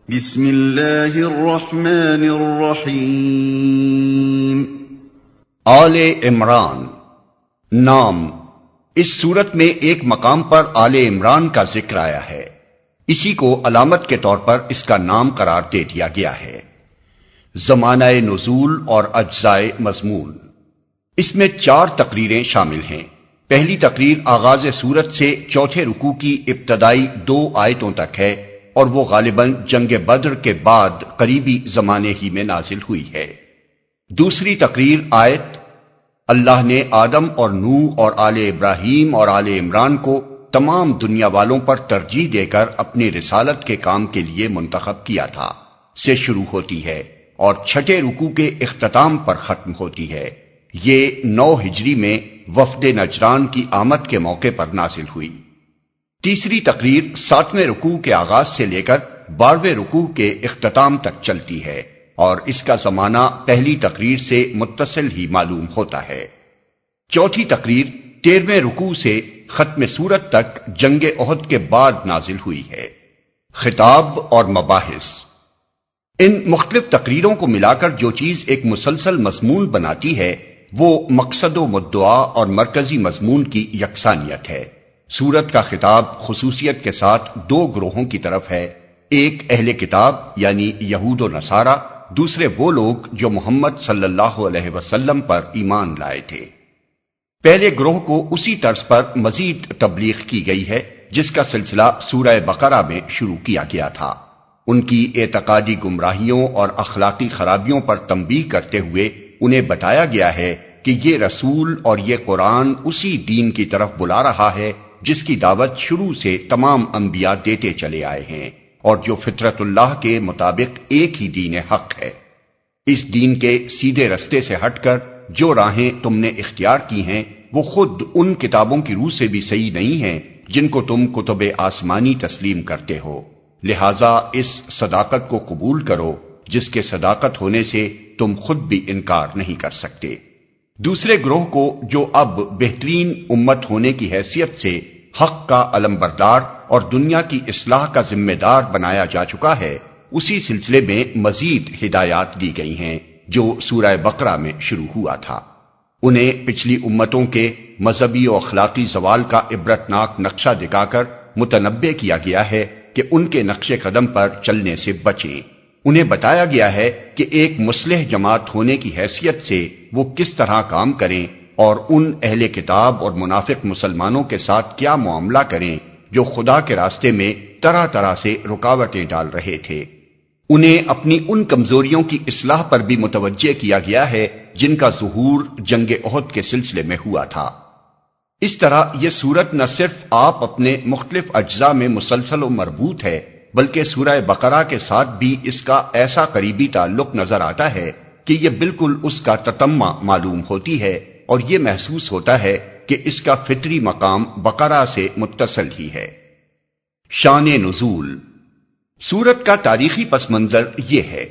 بسم اللہ الرحمن الرحیم۔ آل عمران نام۔ اس سورت میں ایک مقام پر آل عمران کا ذکر آیا ہے، اسی کو علامت کے طور پر اس کا نام قرار دے دیا گیا ہے۔ زمانہ نزول اور اجزائے مضمون، اس میں 4 تقریریں شامل ہیں۔ پہلی تقریر آغاز سورت سے چوتھے رکوع کی ابتدائی 2 آیتوں تک ہے، اور وہ غالباً جنگ بدر کے بعد قریبی زمانے ہی میں نازل ہوئی ہے۔ دوسری تقریر آیت اللہ نے آدم اور نوح اور آل ابراہیم اور آل عمران کو تمام دنیا والوں پر ترجیح دے کر اپنی رسالت کے کام کے لیے منتخب کیا تھا سے شروع ہوتی ہے، اور چھٹے رکوع کے اختتام پر ختم ہوتی ہے۔ یہ 9 ہجری میں وفد نجران کی آمد کے موقع پر نازل ہوئی۔ تیسری تقریر 7ویں رکوع کے آغاز سے لے کر 12ویں رکوع کے اختتام تک چلتی ہے، اور اس کا زمانہ پہلی تقریر سے متصل ہی معلوم ہوتا ہے۔ چوتھی تقریر 13ویں رکوع سے ختم سورت تک جنگ احد کے بعد نازل ہوئی ہے۔ خطاب اور مباحث، ان مختلف تقریروں کو ملا کر جو چیز ایک مسلسل مضمون بناتی ہے وہ مقصد و مدعا اور مرکزی مضمون کی یکسانیت ہے۔ سورت کا خطاب خصوصیت کے ساتھ 2 گروہوں کی طرف ہے، ایک اہل کتاب یعنی یہود و نصارہ، دوسرے وہ لوگ جو محمد صلی اللہ علیہ وسلم پر ایمان لائے تھے۔ پہلے گروہ کو اسی طرز پر مزید تبلیغ کی گئی ہے جس کا سلسلہ سورہ بقرہ میں شروع کیا گیا تھا۔ ان کی اعتقادی گمراہیوں اور اخلاقی خرابیوں پر تنبیہ کرتے ہوئے انہیں بتایا گیا ہے کہ یہ رسول اور یہ قرآن اسی دین کی طرف بلا رہا ہے جس کی دعوت شروع سے تمام انبیاء دیتے چلے آئے ہیں، اور جو فطرت اللہ کے مطابق ایک ہی دین حق ہے۔ اس دین کے سیدھے رستے سے ہٹ کر جو راہیں تم نے اختیار کی ہیں وہ خود ان کتابوں کی روح سے بھی صحیح نہیں ہیں جن کو تم کتب آسمانی تسلیم کرتے ہو، لہذا اس صداقت کو قبول کرو جس کے صداقت ہونے سے تم خود بھی انکار نہیں کر سکتے۔ دوسرے گروہ کو جو اب بہترین امت ہونے کی حیثیت سے حق کا علمبردار اور دنیا کی اصلاح کا ذمہ دار بنایا جا چکا ہے، اسی سلسلے میں مزید ہدایات دی گئی ہیں جو سورہ بقرہ میں شروع ہوا تھا۔ انہیں پچھلی امتوں کے مذہبی و اخلاقی زوال کا عبرتناک نقشہ دکھا کر متنبع کیا گیا ہے کہ ان کے نقش قدم پر چلنے سے بچیں۔ انہیں بتایا گیا ہے کہ ایک مصلح جماعت ہونے کی حیثیت سے وہ کس طرح کام کریں اور ان اہل کتاب اور منافق مسلمانوں کے ساتھ کیا معاملہ کریں جو خدا کے راستے میں طرح طرح سے رکاوٹیں ڈال رہے تھے۔ انہیں اپنی ان کمزوریوں کی اصلاح پر بھی متوجہ کیا گیا ہے جن کا ظہور جنگ احد کے سلسلے میں ہوا تھا۔ اس طرح یہ سورت نہ صرف آپ اپنے مختلف اجزاء میں مسلسل و مربوط ہے بلکہ سورہ بقرہ کے ساتھ بھی اس کا ایسا قریبی تعلق نظر آتا ہے کہ یہ بالکل اس کا تتمہ معلوم ہوتی ہے، اور یہ محسوس ہوتا ہے کہ اس کا فطری مقام بقرہ سے متصل ہی ہے۔ شان نزول، سورت کا تاریخی پس منظر یہ ہے۔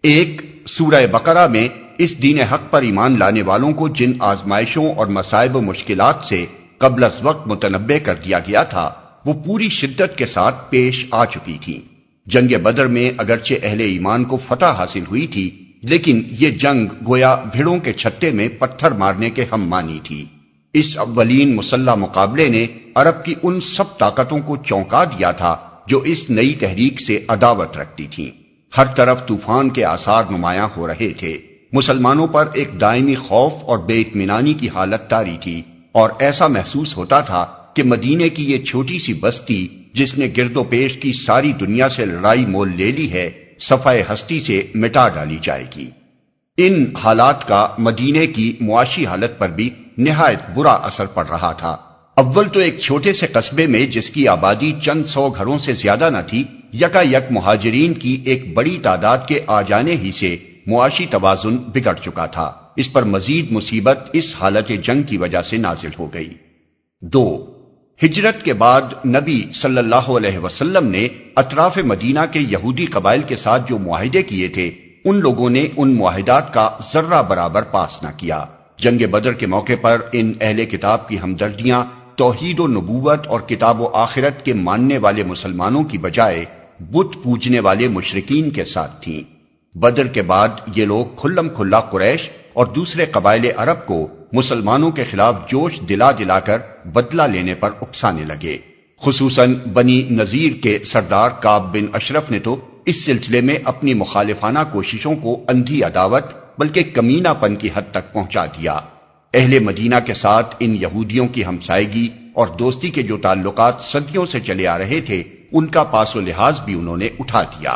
ایک، سورہ بقرہ میں اس دین حق پر ایمان لانے والوں کو جن آزمائشوں اور مصائب و مشکلات سے قبل از وقت متنبع کر دیا گیا تھا وہ پوری شدت کے ساتھ پیش آ چکی تھی۔ جنگ بدر میں اگرچہ اہل ایمان کو فتح حاصل ہوئی تھی، لیکن یہ جنگ گویا بھیڑوں کے چھتے میں پتھر مارنے کے ہم مانی تھی۔ اس اولین مسلح مقابلے نے عرب کی ان سب طاقتوں کو چونکا دیا تھا جو اس نئی تحریک سے عداوت رکھتی تھیں۔ ہر طرف طوفان کے آثار نمایاں ہو رہے تھے۔ مسلمانوں پر ایک دائمی خوف اور بے اطمینانی کی حالت طاری تھی، اور ایسا محسوس ہوتا تھا کہ مدینے کی یہ چھوٹی سی بستی جس نے گرد و پیش کی ساری دنیا سے لڑائی مول لے لی ہے، صفحہ ہستی سے مٹا ڈالی جائے گی۔ ان حالات کا مدینے کی معاشی حالت پر بھی نہایت برا اثر پڑ رہا تھا۔ اول تو ایک چھوٹے سے قصبے میں جس کی آبادی چند 100 گھروں سے زیادہ نہ تھی، یکا یک مہاجرین کی ایک بڑی تعداد کے آ جانے ہی سے معاشی توازن بگڑ چکا تھا۔ اس پر مزید مصیبت اس حالت جنگ کی وجہ سے نازل ہو گئی۔ 2، ہجرت کے بعد نبی صلی اللہ علیہ وسلم نے اطراف مدینہ کے یہودی قبائل کے ساتھ جو معاہدے کیے تھے ان لوگوں نے ان معاہدات کا ذرہ برابر پاس نہ کیا۔ جنگ بدر کے موقع پر ان اہل کتاب کی ہمدردیاں توحید و نبوت اور کتاب و آخرت کے ماننے والے مسلمانوں کی بجائے بت پوجنے والے مشرکین کے ساتھ تھیں۔ بدر کے بعد یہ لوگ کھلم کھلا قریش اور دوسرے قبائل عرب کو مسلمانوں کے خلاف جوش دلا دلا کر بدلہ لینے پر اکسانے لگے۔ خصوصاً بنی نذیر کے سردار کعب بن اشرف نے تو اس سلسلے میں اپنی مخالفانہ کوششوں کو اندھی عداوت بلکہ کمینہ پن کی حد تک پہنچا دیا۔ اہل مدینہ کے ساتھ ان یہودیوں کی ہمسائیگی اور دوستی کے جو تعلقات صدیوں سے چلے آ رہے تھے ان کا پاس و لحاظ بھی انہوں نے اٹھا دیا۔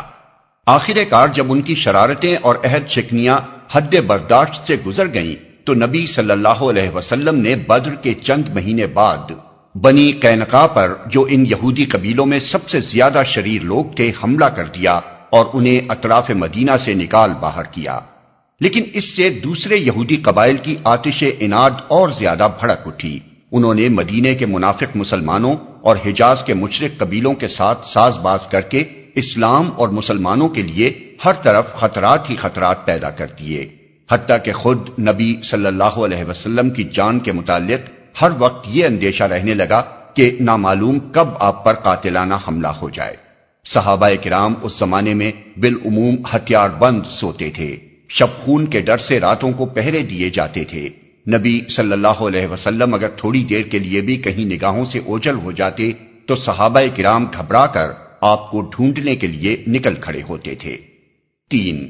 آخر کار جب ان کی شرارتیں اور عہد شکنیاں حد برداشت سے گزر گئیں تو نبی صلی اللہ علیہ وسلم نے بدر کے چند مہینے بعد بنی قینقاع پر، جو ان یہودی قبیلوں میں سب سے زیادہ شریر لوگ تھے، حملہ کر دیا اور انہیں اطراف مدینہ سے نکال باہر کیا۔ لیکن اس سے دوسرے یہودی قبائل کی آتش عناد اور زیادہ بھڑک اٹھی۔ انہوں نے مدینے کے منافق مسلمانوں اور حجاز کے مشرک قبیلوں کے ساتھ ساز باز کر کے اسلام اور مسلمانوں کے لیے ہر طرف خطرات ہی خطرات پیدا کر دیے، حتیٰ کہ خود نبی صلی اللہ علیہ وسلم کی جان کے متعلق ہر وقت یہ اندیشہ رہنے لگا کہ نامعلوم کب آپ پر قاتلانہ حملہ ہو جائے۔ صحابہ کرام اس زمانے میں بالعموم ہتھیار بند سوتے تھے، شب خون کے ڈر سے راتوں کو پہرے دیے جاتے تھے۔ نبی صلی اللہ علیہ وسلم اگر تھوڑی دیر کے لیے بھی کہیں نگاہوں سے اوجھل ہو جاتے تو صحابہ کرام گھبرا کر آپ کو ڈھونڈنے کے لیے نکل کھڑے ہوتے تھے۔ 3.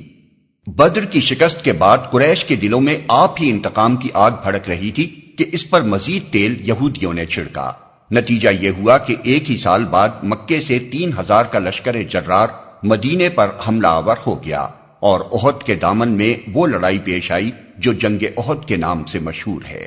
بدر کی شکست کے بعد قریش کے دلوں میں آپ ہی انتقام کی آگ بھڑک رہی تھی کہ اس پر مزید تیل یہودیوں نے چھڑکا۔ نتیجہ یہ ہوا کہ ایک ہی سال بعد مکے سے 3000 کا لشکر جرار مدینے پر حملہ آور ہو گیا اور احد کے دامن میں وہ لڑائی پیش آئی جو جنگ احد کے نام سے مشہور ہے۔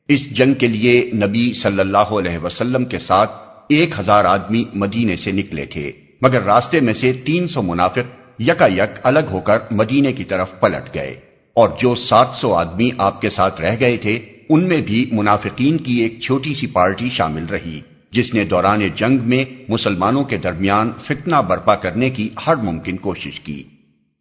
اس جنگ کے لیے نبی صلی اللہ علیہ وسلم کے ساتھ 1000 آدمی مدینے سے نکلے تھے، مگر راستے میں سے 300 منافق یکا یک الگ ہو کر مدینے کی طرف پلٹ گئے، اور جو 700 آدمی آپ کے ساتھ رہ گئے تھے ان میں بھی منافقین کی ایک چھوٹی سی پارٹی شامل رہی جس نے دوران جنگ میں مسلمانوں کے درمیان فتنہ برپا کرنے کی ہر ممکن کوشش کی۔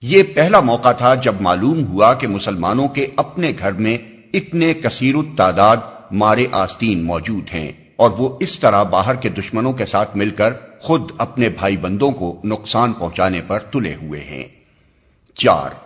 یہ پہلا موقع تھا جب معلوم ہوا کہ مسلمانوں کے اپنے گھر میں اتنے کثیر التعداد مارے آستین موجود ہیں اور وہ اس طرح باہر کے دشمنوں کے ساتھ مل کر خود اپنے بھائی بندوں کو نقصان پہنچانے پر تلے ہوئے ہیں۔ 4.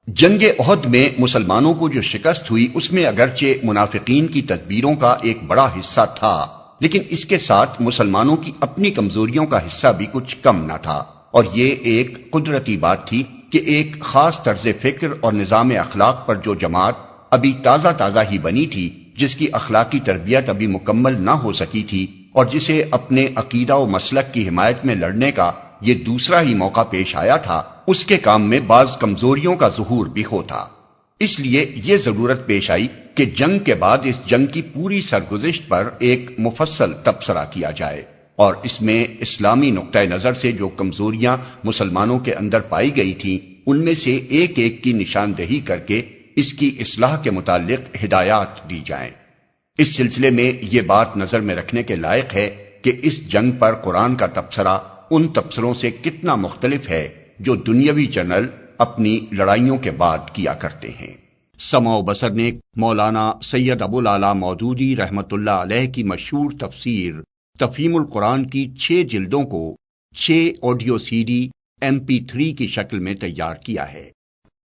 جنگ احد میں مسلمانوں کو جو شکست ہوئی اس میں اگرچہ منافقین کی تدبیروں کا ایک بڑا حصہ تھا، لیکن اس کے ساتھ مسلمانوں کی اپنی کمزوریوں کا حصہ بھی کچھ کم نہ تھا، اور یہ ایک قدرتی بات تھی کہ ایک خاص طرز فکر اور نظام اخلاق پر جو جماعت ابھی تازہ تازہ ہی بنی تھی، جس کی اخلاقی تربیت ابھی مکمل نہ ہو سکی تھی اور جسے اپنے عقیدہ و مسلک کی حمایت میں لڑنے کا یہ دوسرا ہی موقع پیش آیا تھا، اس کے کام میں بعض کمزوریوں کا ظہور بھی ہوتا۔ اس لیے یہ ضرورت پیش آئی کہ جنگ کے بعد اس جنگ کی پوری سرگزشت پر ایک مفصل تبصرہ کیا جائے اور اس میں اسلامی نقطہ نظر سے جو کمزوریاں مسلمانوں کے اندر پائی گئی تھیں ان میں سے ایک ایک کی نشاندہی کر کے اس کی اصلاح کے متعلق ہدایات دی جائیں۔ اس سلسلے میں یہ بات نظر میں رکھنے کے لائق ہے کہ اس جنگ پر قرآن کا تبصرہ ان تبصروں سے کتنا مختلف ہے جو دنیاوی جنرل اپنی لڑائیوں کے بعد کیا کرتے ہیں۔ سمع و بصر نے مولانا سید ابو العلا مودودی رحمت اللہ علیہ کی مشہور تفسیر تفہیم القرآن کی 6 جلدوں کو 6 آڈیو CD MP3 کی شکل میں تیار کیا ہے۔